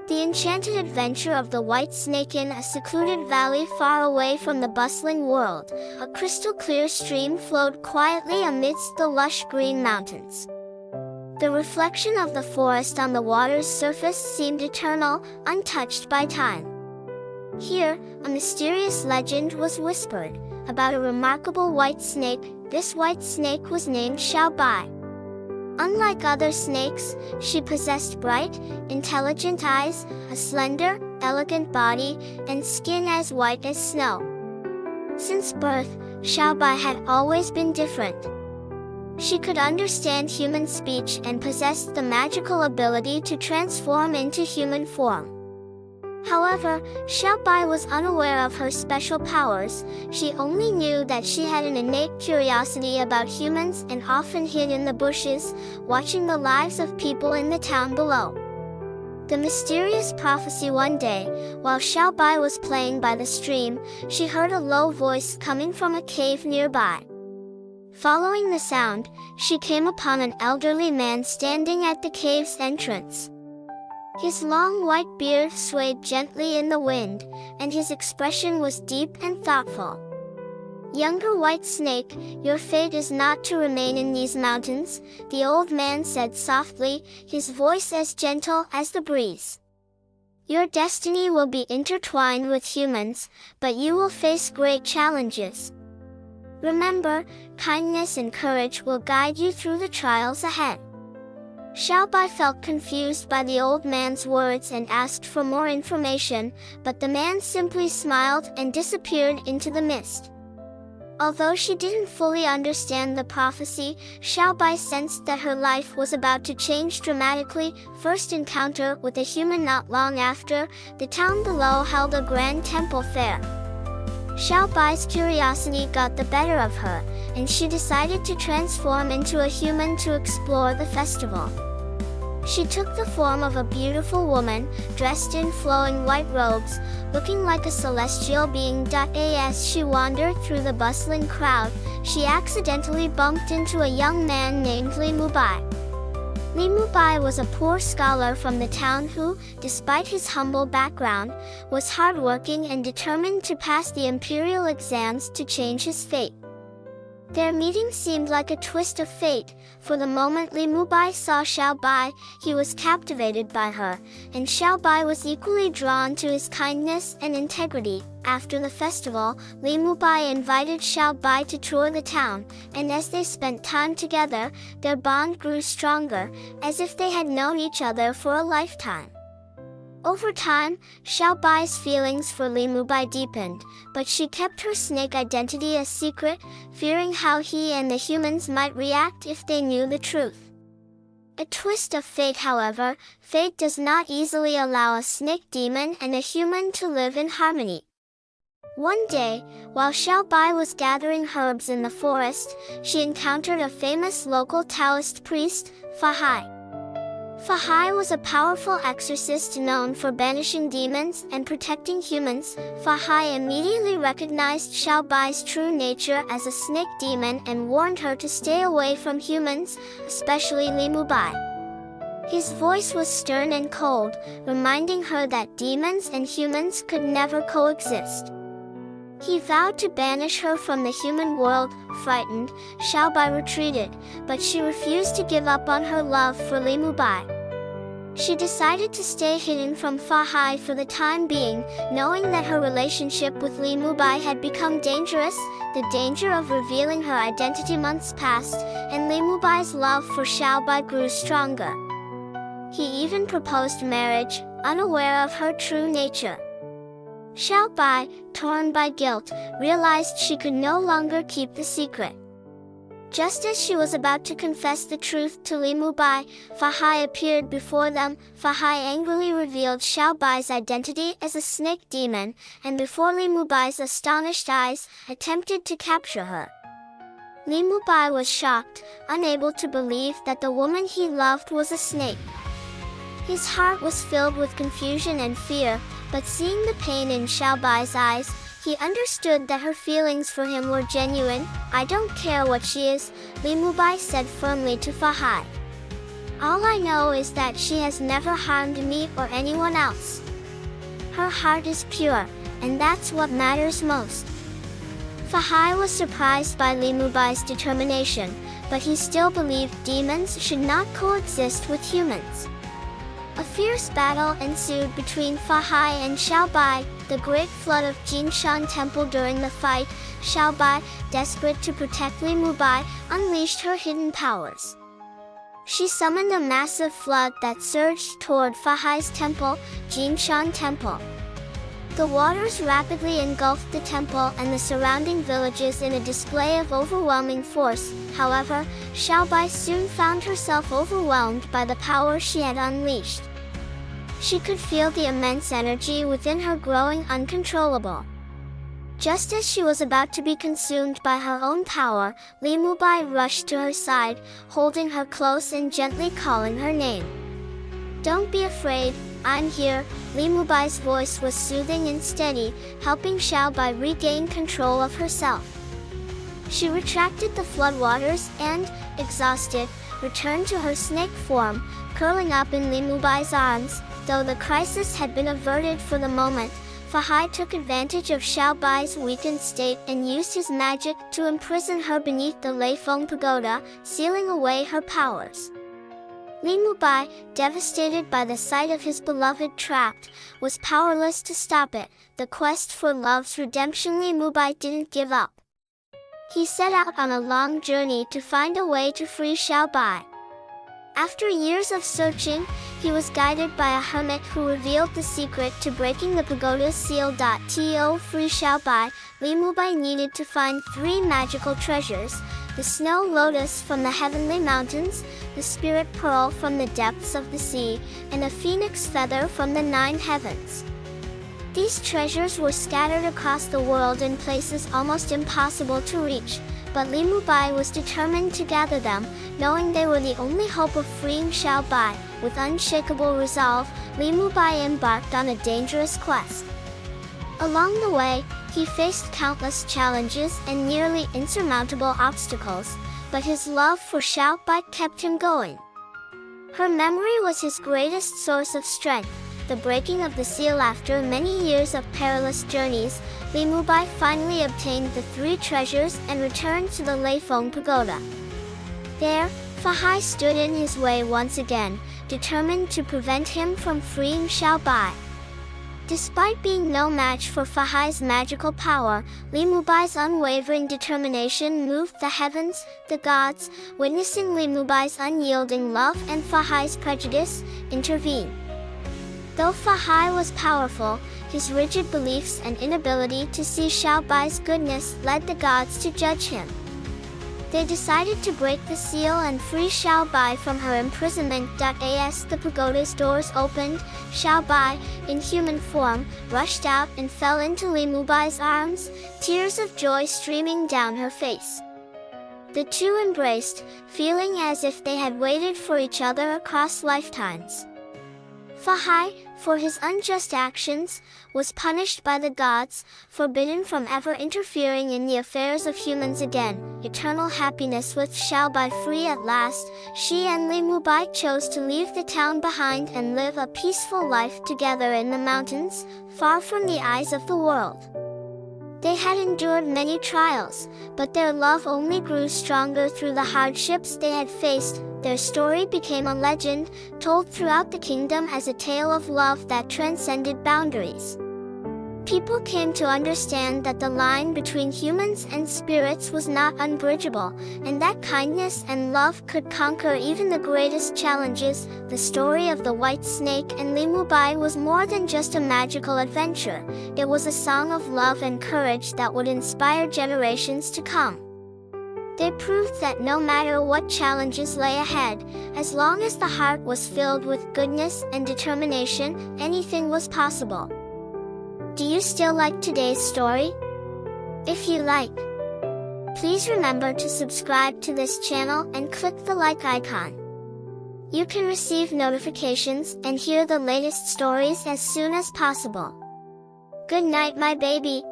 The enchanted adventure of the white snake. In a secluded valley far away from the bustling world, a crystal-clear stream flowed quietly amidst the lush green mountains. The reflection of the forest on the water's surface seemed eternal, untouched by time. Here, a mysterious legend was whispered about a remarkable white snake. This white snake was named Shao Bai. Unlike other snakes, she possessed bright, intelligent eyes, a slender, elegant body, and skin as white as snow. Since birth, Shao Bai had always been different. She could understand human speech and possessed the magical ability to transform into human form. However, Shao Bai was unaware of her special powers. She only knew that she had an innate curiosity about humans and often hid in the bushes, watching the lives of people in the town below. The mysterious prophecy. One day, while Shao Bai was playing by the stream, she heard a low voice coming from a cave nearby. Following the sound, she came upon an elderly man standing at the cave's entrance. His long white beard swayed gently in the wind, and his expression was deep and thoughtful. "Younger white snake, your fate is not to remain in these mountains," the old man said softly, his voice as gentle as the breeze. "Your destiny will be intertwined with humans, but you will face great challenges. Remember, kindness and courage will guide you through the trials ahead." Shao Bai felt confused by the old man's words and asked for more information, but the man simply smiled and disappeared into the mist. Although she didn't fully understand the prophecy, Shao Bai sensed that her life was about to change dramatically. First encounter with a human. Not long after, the town below held a grand temple fair. Shao Bai's curiosity got the better of her, and she decided to transform into a human to explore the festival. She took the form of a beautiful woman, dressed in flowing white robes, looking like a celestial being. As she wandered through the bustling crowd, she accidentally bumped into a young man named Bai. Bai was a poor scholar from the town who, despite his humble background, was hardworking and determined to pass the imperial exams to change his fate. Their meeting seemed like a twist of fate, for the moment Bai saw Shao Bai, he was captivated by her, and Shao Bai was equally drawn to his kindness and integrity. After the festival, Bai invited Shao Bai to tour the town, and as they spent time together, their bond grew stronger, as if they had known each other for a lifetime. Over time, Shao Bai's feelings for Bai deepened, but she kept her snake identity a secret, fearing how he and the humans might react if they knew the truth. A twist of fate. However, fate does not easily allow a snake demon and a human to live in harmony. One day, while Shao Bai was gathering herbs in the forest, she encountered a famous local Taoist priest, Hai. Hai was a powerful exorcist known for banishing demons and protecting humans. Hai immediately recognized Shao Bai's true nature as a snake demon and warned her to stay away from humans, especially Bai. His voice was stern and cold, reminding her that demons and humans could never coexist. He vowed to banish her from the human world. Frightened, Shao Bai retreated, but she refused to give up on her love for Bai. She decided to stay hidden from Hai for the time being, knowing that her relationship with Bai had become dangerous. The danger of revealing her identity. Months passed, and Bai's love for Shao Bai grew stronger. He even proposed marriage, unaware of her true nature. Shao Bai, torn by guilt, realized she could no longer keep the secret. Just as she was about to confess the truth to Bai, Hai appeared before them. Hai angrily revealed Shao Bai's identity as a snake demon, and before Bai's astonished eyes, attempted to capture her. Bai was shocked, unable to believe that the woman he loved was a snake. His heart was filled with confusion and fear, but seeing the pain in Shao Bai's eyes, he understood that her feelings for him were genuine. "I don't care what she is," Bai said firmly to Hai. All I know is that she has never harmed me or anyone else. Her heart is pure, and that's what matters most. Fahai was surprised by Limubai's determination, but he still believed demons should not coexist with humans. A fierce battle ensued between Fahai and Shao Bai, the great flood of Jinshan Temple. During the fight, Shao Bai, desperate to protect Limubai, unleashed her hidden powers. She summoned a massive flood that surged toward Fahai's temple, Jinshan Temple. The waters rapidly engulfed the temple and the surrounding villages in a display of overwhelming force. However, Shao Bai soon found herself overwhelmed by the power she had unleashed. She could feel the immense energy within her growing uncontrollable. Just as she was about to be consumed by her own power, Limubai rushed to her side, holding her close and gently calling her name. "Don't be afraid, I'm here." Limubai's voice was soothing and steady, helping Shao Bai regain control of herself. She retracted the floodwaters and, exhausted, returned to her snake form, curling up in Limubai's arms. Though the crisis had been averted for the moment, Fahai took advantage of Shao Bai's weakened state and used his magic to imprison her beneath the Leifeng pagoda, sealing away her powers. Limubai, devastated by the sight of his beloved trapped, was powerless to stop it. The quest for love's redemption. Limubai didn't give up. He set out on a long journey to find a way to free Shao Bai. After years of searching, he was guided by a hermit who revealed the secret to breaking the pagoda's seal. To free Shao Bai, Limubai needed to find 3 magical treasures: the snow lotus from the heavenly mountains, the spirit pearl from the depths of the sea, and a phoenix feather from the 9 heavens. These treasures were scattered across the world in places almost impossible to reach, but Limubai was determined to gather them, knowing they were the only hope of freeing Shao Bai. With unshakable resolve, Limubai embarked on a dangerous quest. Along the way, he faced countless challenges and nearly insurmountable obstacles, but his love for Shao Bai kept him going. Her memory was his greatest source of strength. The breaking of the seal. After many years of perilous journeys, Limubai finally obtained the 3 treasures and returned to the Leifeng pagoda. There, Fahai stood in his way once again, determined to prevent him from freeing Shao Bai. Despite being no match for Fahai's magical power, Limubai's unwavering determination moved the heavens. The gods, witnessing Limubai's unyielding love and Fahai's prejudice, intervened. Though Fahai was powerful, his rigid beliefs and inability to see Shao Bai's goodness led the gods to judge him. They decided to break the seal and free Shao Bai from her imprisonment. As the pagoda's doors opened, Shao Bai, in human form, rushed out and fell into Limubai's arms, tears of joy streaming down her face. The two embraced, feeling as if they had waited for each other across lifetimes. Fahai, for his unjust actions, was punished by the gods, forbidden from ever interfering in the affairs of humans again. Eternal happiness with Shao Bai free at last, she and Limubai chose to leave the town behind and live a peaceful life together in the mountains, far from the eyes of the world. They had endured many trials, but their love only grew stronger through the hardships they had faced. Their story became a legend, told throughout the kingdom as a tale of love that transcended boundaries. People came to understand that the line between humans and spirits was not unbridgeable, and that kindness and love could conquer even the greatest challenges. The story of the white snake and Limubai was more than just a magical adventure. It was a song of love and courage that would inspire generations to come. They proved that no matter what challenges lay ahead, as long as the heart was filled with goodness and determination, anything was possible. Do you still like today's story? If you like, please remember to subscribe to this channel and click the like icon. You can receive notifications and hear the latest stories as soon as possible. Good night, my baby.